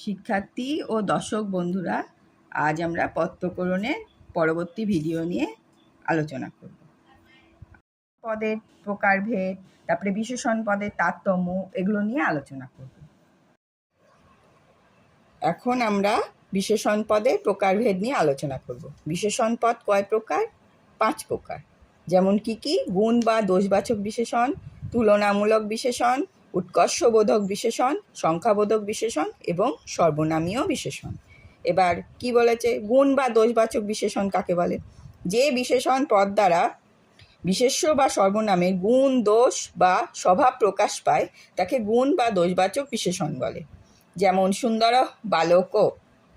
শিক্ষার্থী ও দর্শক বন্ধুরা, আজ আমরা পদ প্রকরণের পরবর্তী ভিডিও নিয়ে আলোচনা করব। পদের প্রকারভেদ, তারপরে বিশেষণ পদের তারতম্য, এগুলো নিয়ে আলোচনা করব। এখন আমরা বিশেষণ পদের প্রকারভেদ নিয়ে আলোচনা করব। বিশেষণ পদ কয় প্রকার? 5 প্রকার। যেমন কি? গুণ বা দোষবাচক বিশেষণ, তুলনামূলক বিশেষণ, উৎকর্ষবোধক বিশেষণ, সংখ্যাবোধক বিশেষণ এবং সর্বনামীয় বিশেষণ। এবার কি বলেছে? গুণ বা দোষবাচক বিশেষণ কাকে বলে? যে বিশেষণ পদ দ্বারা বিশেষ্য বা সর্বনামের গুণ, দোষ বা স্বভাব প্রকাশ পায় তাকে গুণ বা দোষবাচক বিশেষণ বলে। যেমন সুন্দর বালক,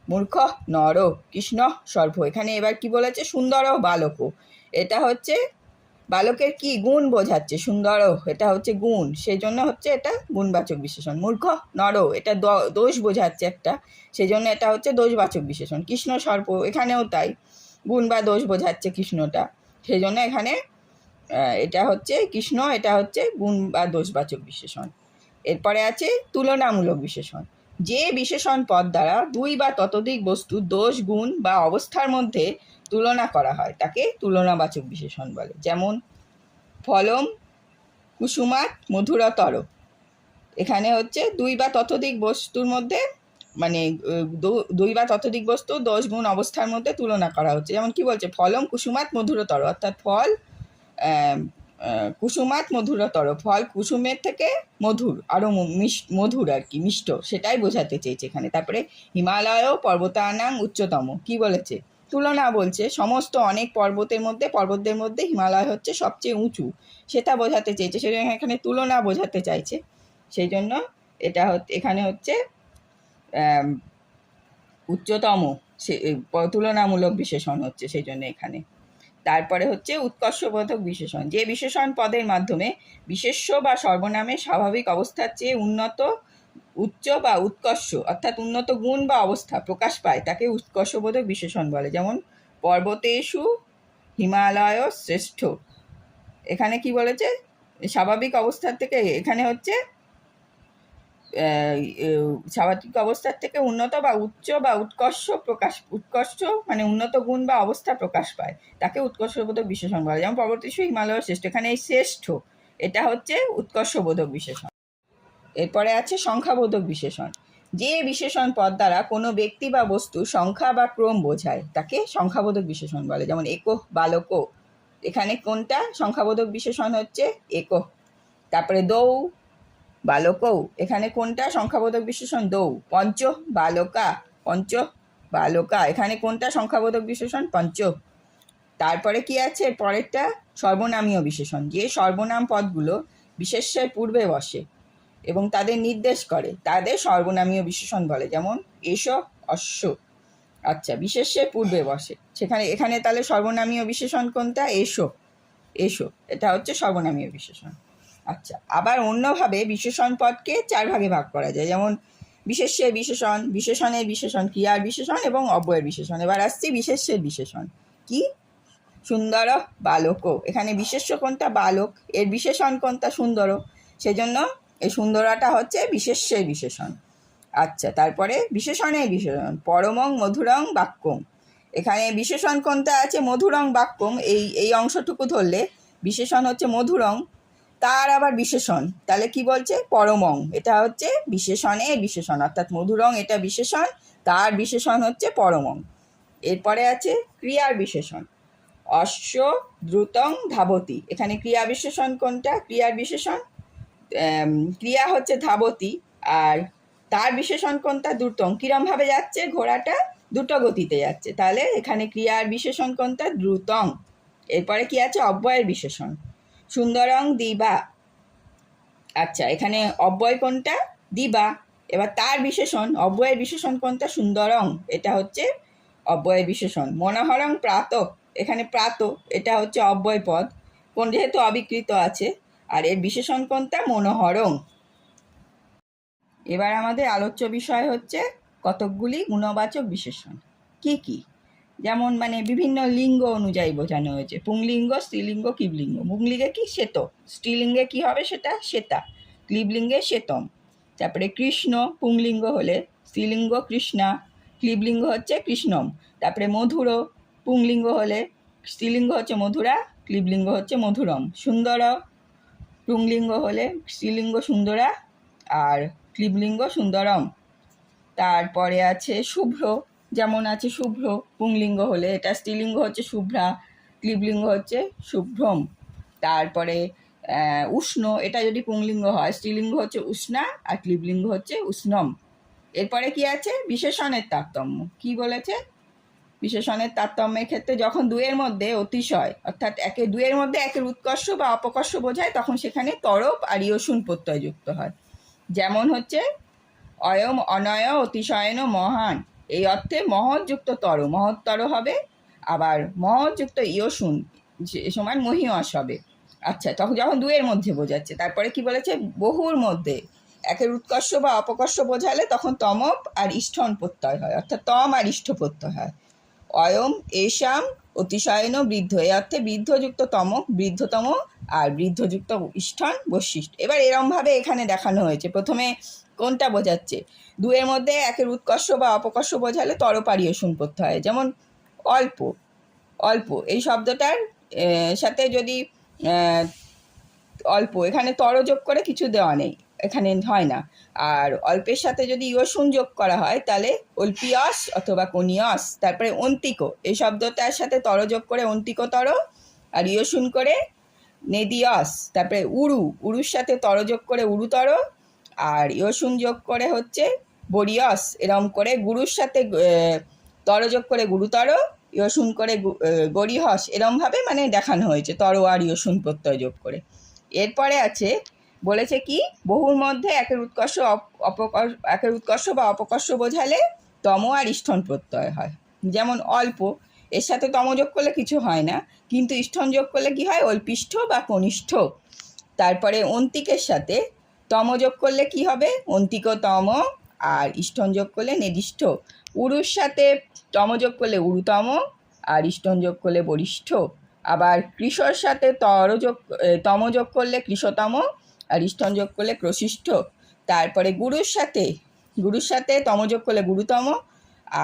মূর্খ নর, কৃষ্ণ সর্ব। এখানে এবার কি বলেছে? সুন্দর বালক, এটা হচ্ছে বালকের কি গুণ বোঝাচ্ছে। সুন্দর এটা হচ্ছে গুণ, সেই জন্য হচ্ছে এটা গুণবাচক বিশেষণ। মূর্খ নর এটা দোষ বোঝাচ্ছে একটা, সেই জন্য এটা হচ্ছে দোষবাচক বিশেষণ। কৃষ্ণ সর্প এখানেও তাই, গুণ বা দোষ বোঝাচ্ছে কৃষ্ণটা, সেই জন্য এখানে এটা হচ্ছে কৃষ্ণ, এটা হচ্ছে গুণ বা দোষবাচক বিশেষণ। এরপরে আছে তুলনামূলক বিশেষণ। যে বিশেষণ পদ দ্বারা 2 বা ততোধিক বস্তুর দোষ, গুণ বা অবস্থার মধ্যে তুলনা করা হয় তাকে তুলনাবাচক বিশেষণ বলে। যেমন ফলম কুসুমাত মধুরতর, এখানে হচ্ছে 2 বা ততোধিক বস্তুর মধ্যে, মানে 2 বা ততোধিক বস্তু দোষ, গুণ, অবস্থার মধ্যে তুলনা করা হচ্ছে। যেমন কি বলছে? ফলম কুসুমাত মধুরতর, অর্থাৎ ফল কুসুমাত মধুরতর, ফল কুসুমের থেকে মধুর, আরও মধুর আর কি, মিষ্ট, সেটাই বোঝাতে চেয়েছে এখানে। তারপরে হিমালয় পর্বতানাং উচ্চতম, কি বলেছে? তুলনা বলছে, সমস্ত অনেক পর্বতদের মধ্যে হিমালয় হচ্ছে সবচেয়ে উঁচু, সেটা বোঝাতে চেয়েছে। সেটা এখানে তুলনা বোঝাতে চাইছে, সেই জন্য এটা এখানে হচ্ছে উচ্চতম তুলনামূলক বিশেষণ হচ্ছে, সেই জন্য এখানে। তারপরে হচ্ছে উৎকর্ষবোধক বিশেষণ। যে বিশেষণ পদের মাধ্যমে বিশেষ্য বা সর্বনামের স্বাভাবিক অবস্থার চেয়ে উন্নত, উচ্চ বা উৎকর্ষ, অর্থাৎ উন্নত গুণ বা অবস্থা প্রকাশ পায় তাকে উৎকর্ষবোধক বিশেষণ বলে। যেমন পর্বতেষু হিমালয় শ্রেষ্ঠ, এখানে কি বলেছে? স্বাভাবিক অবস্থার থেকে, এখানে হচ্ছে স্বাভাবিক অবস্থার থেকে উন্নত বা উচ্চ বা উৎকর্ষ মানে উন্নত গুণ বা অবস্থা প্রকাশ পায় তাকে উৎকর্ষবোধক বিশেষণ বলে। যেমন পর্বতেষু হিমালয় শ্রেষ্ঠ, এখানে এই শ্রেষ্ঠ এটা হচ্ছে উৎকর্ষবোধক বিশেষণ। এরপরে আছে সংখ্যাবোধক বিশেষণ। যে বিশেষণ পদ দ্বারা কোনো ব্যক্তি বা বস্তু সংখ্যা বা ক্রম বোঝায় তাকে সংখ্যাবোধক বিশেষণ বলে। যেমন একো বালক, এখানে কোনটা সংখ্যাবোধক বিশেষণ? হচ্ছে একো। তারপরে দৌ বালকৌ, এখানে কোনটা সংখ্যাবোধক বিশেষণ? দৌ। পঞ্চ বালকা, এখানে কোনটা সংখ্যাবোধক বিশেষণ? পঞ্চ। তারপরে কি আছে? পরেরটা সর্বনামীয় বিশেষণ। যে সর্বনাম পদগুলো বিশেষ্যের পূর্বে বসে এবং তাদের নির্দেশ করে তাদের সর্বনামীয় বিশেষণ বলে। যেমন এসো অশ্ব, আচ্ছা, বিশেষ্যের পূর্বে বসে, এখানে তাহলে সর্বনামীয় বিশেষণ কোনটা? এসো, এটা হচ্ছে সর্বনামীয় বিশেষণ। আচ্ছা, আবার অন্যভাবে বিশেষণ পদকে 4 ভাগে ভাগ করা যায়। যেমন বিশেষ্যের বিশেষণ, বিশেষণের বিশেষণ, ক্রিয়ার বিশেষণ এবং অব্যয়ের বিশেষণ। এবার আসছি বিশেষ্যের বিশেষণ। কি? সুন্দর বালক, এখানে বিশেষ্য কোনটা? বালক, এর বিশেষণ কোনটা? সুন্দর, সেজন্য এই সুন্দরটা হচ্ছে বিশেষ্যের বিশেষণ। আচ্ছা, তারপরে বিশেষণের বিশেষণ। পরমং মধুরং বাক্যং, এখানে বিশেষণ কোনটা আছে? মধুরং বাক্যং, এই অংশটুকু ধরলে বিশেষণ হচ্ছে মধুরং, তার আবার বিশেষণ, তাহলে কি বলছে? পরমং, এটা হচ্ছে বিশেষণের বিশেষণ, অর্থাৎ মধুরং এটা বিশেষণ, তার বিশেষণ হচ্ছে পরমং। এরপরে আছে ক্রিয়ার বিশেষণ। অশ্ব দ্রুতং ধাবতি, এখানে ক্রিয়া বিশেষণ কোনটা? ক্রিয়ার বিশেষণ ক্রিয়া হচ্ছে ধাবতি, আর তার বিশেষণ কোনটা? দ্রুতং, কিরমভাবে যাচ্ছে? ঘোড়াটা দ্রুত গতিতে যাচ্ছে, তাহলে এখানে ক্রিয়ার বিশেষণ কোনটা? দ্রুতং। এরপরে কি আছে? অব্যয়ের বিশেষণ। সুন্দরং দিবা, আচ্ছা, এখানে অব্যয় কোনটা? দিবা। এবার তার বিশেষণ, অব্যয়ের বিশেষণ কোনটা? সুন্দরং, এটা হচ্ছে অব্যয়ের বিশেষণ। মনোহরং প্রাত, এখানে প্রাত এটা হচ্ছে অব্যয় পদ, যেহেতু অবিকৃত আছে, আর এর বিশেষণ কোনটা? মনোহরং। এবার আমাদের আলোচ্য বিষয় হচ্ছে কতকগুলি গুণবাচক বিশেষণ। কি? যেমন মানে বিভিন্ন লিঙ্গ অনুযায়ী বোঝানো হয়েছে। পুংলিঙ্গ, স্ত্রীলিঙ্গ, ক্লীবলিঙ্গ। পুংলিঙ্গে কি? শ্বেত, স্ত্রীলিঙ্গে কি হবে? সেটা শ্বেতা, ক্লীবলিঙ্গে শ্বেতম। তারপরে কৃষ্ণ পুংলিঙ্গ হলে স্ত্রীলিঙ্গ কৃষ্ণা, ক্লীবলিঙ্গ হচ্ছে কৃষ্ণম। তারপরে মধুর, পুংলিঙ্গ হলে স্ত্রীলিঙ্গ হচ্ছে মধুরা, ক্লীবলিঙ্গ হচ্ছে মধুরম। সুন্দর, পুংলিঙ্গ হলে স্ত্রীলিঙ্গ সুন্দরা আর ক্লীবলিঙ্গ সুন্দরম। তারপরে আছে শুভ্র, যেমন আছে শুভ্র, পুংলিঙ্গ হলে এটা স্ত্রীলিঙ্গ হচ্ছে শুভ্রা, ক্লীবলিঙ্গ হচ্ছে শুভ্রম। তারপরে উষ্ণ, এটা যদি পুংলিঙ্গ হয় স্ত্রীলিঙ্গ হচ্ছে উষ্ণা আর ক্লীবলিঙ্গ হচ্ছে উষ্ণম। এরপরে কি আছে বিশেষণের তারতম্য। কি বলেছে? বিশেষণের তারতম্যের ক্ষেত্রে যখন দুয়ের মধ্যে অতিশয় অর্থাৎ দুয়ের মধ্যে একের উৎকর্ষ বা অপকর্ষ বোঝায় তখন সেখানে তরপ আর ইয়সুন প্রত্যয় যুক্ত হয়। যেমন হচ্ছে অয়ম অনয় অতিশয়ন মহান, এই অর্থে মহৎযুক্ত মহত্তর হবে, আবার মহৎযুক্ত ইয়সুন সমান মহিয়স হবে। আচ্ছা, তখন যখন দুয়ের মধ্যে বোঝাচ্ছে। তারপরে কি বলেছে? বহুর মধ্যে একের উৎকর্ষ বা অপকর্ষ বোঝালে তখন তমপ আর ইষ্ঠন প্রত্যয় হয়, অর্থাৎ তম আর ইষ্ঠ প্রত্যয় হয়। অয়ম এষাম অতিশয়ন বৃদ্ধ, এই অর্থে বৃদ্ধযুক্ত তমক বৃদ্ধতম আর বৃদ্ধযুক্ত ইষ্ঠন বৈশিষ্ট্য। এবার এরমভাবে এখানে দেখানো হয়েছে। প্রথমে কোনটা বোঝাচ্ছে? দুয়ের মধ্যে একের উৎকর্ষ বা অপকর্ষ বোঝালে তরপারিয়সুন প্রত্যয় হয়। যেমন অল্প, অল্প এই শব্দটার সাথে যদি অল্প এখানে তর যোগ করে কিছু দেওয়া নেই, এখানে হয় না। আর অল্পের সাথে যদি ইয়সুন যোগ করা হয় তাহলে অল্পিয়স অথবা কোনিয়স। তারপরে অন্তিকো, এই শব্দটার সাথে তর যোগ করে অন্তিকতর আর ইয়সুন করে নেদিয়স। তারপরে উরুর সাথে তর যোগ করে উরুতর আর ইয়সুন যোগ করে হচ্ছে বরিয়স। এরম করে গুরুর সাথে তর যোগ করে গুরুতর, ইয়সুন করে গরিহস। এরমভাবে মানে দেখানো হয়েছে তর আর ইয়সুন প্রত্যয় যোগ করে। এরপরে আছে বলেছে কি বহুর মধ্যে একের উৎকর্ষ বা অপকর্ষ বোঝালে তম আর ইষ্ঠন প্রত্যয় হয়। যেমন অল্প, এর সাথে তম যোগ করলে কিছু হয় না, কিন্তু ইষ্ঠন যোগ করলে কি হয়? অল্পিষ্ঠ বা কনিষ্ঠ। তারপরে অন্তিকের সাথে তম যোগ করলে কি হবে? অন্তিকতম আর ইষ্ঠন যোগ করলে নেদিষ্ঠ। উরুর সাথে তম যোগ করলে উরুতম আর ইষ্ঠন যোগ করলে বরিষ্ঠ। আবার কৃষর সাথে তম যোগ করলে কৃষতম আর ইষ্ঠন যোগ করলে প্রশিষ্ঠ। তারপরে গুরুর সাথে তম যোগ করলে গুরুতম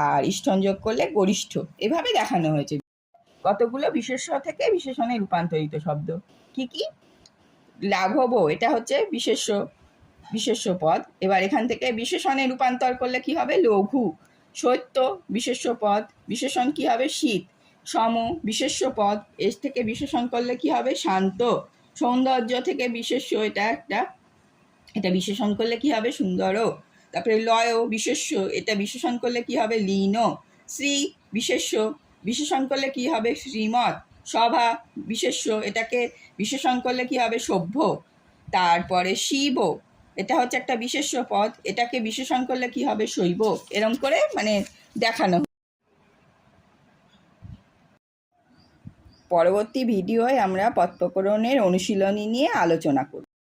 আর ইষ্ঠন যোগ করলে গরিষ্ঠ। এভাবে দেখানো হয়েছে কতগুলো বিশেষ্য থেকে বিশেষণে রূপান্তরিত শব্দ। কি কি? লাঘব, এটা হচ্ছে বিশেষ্য পদ। এবার এখান থেকে বিশেষণে রূপান্তর করলে কি হবে? লঘু। সত্য বিশেষ্য পদ, বিশেষণ কি হবে? শীত। সম বিশেষ্য পদ, এর থেকে বিশেষণ করলে কি হবে? শান্ত। সৌন্দর্য থেকে বিশেষ্য, এটা বিশেষণ করলে কি হবে? সুন্দর। তারপরে লয় বিশেষ্য, এটা বিশেষণ করলে কি হবে? লীন। শ্রী বিশেষ্য, বিশেষণ করলে কি হবে? শ্রীমৎ। সভা বিশেষ্য, এটাকে বিশেষণ করলে কি হবে? সভ্য। তারপরে শিব, এটা হচ্ছে একটা বিশেষ্য পদ, এটাকে বিশেষণ করলে কি হবে? শৈব। এরম করে মানে দেখানো। পরবর্তী ভিডিওয় আমরা পদ প্রকরণের অনুশীলনী নিয়ে আলোচনা করব।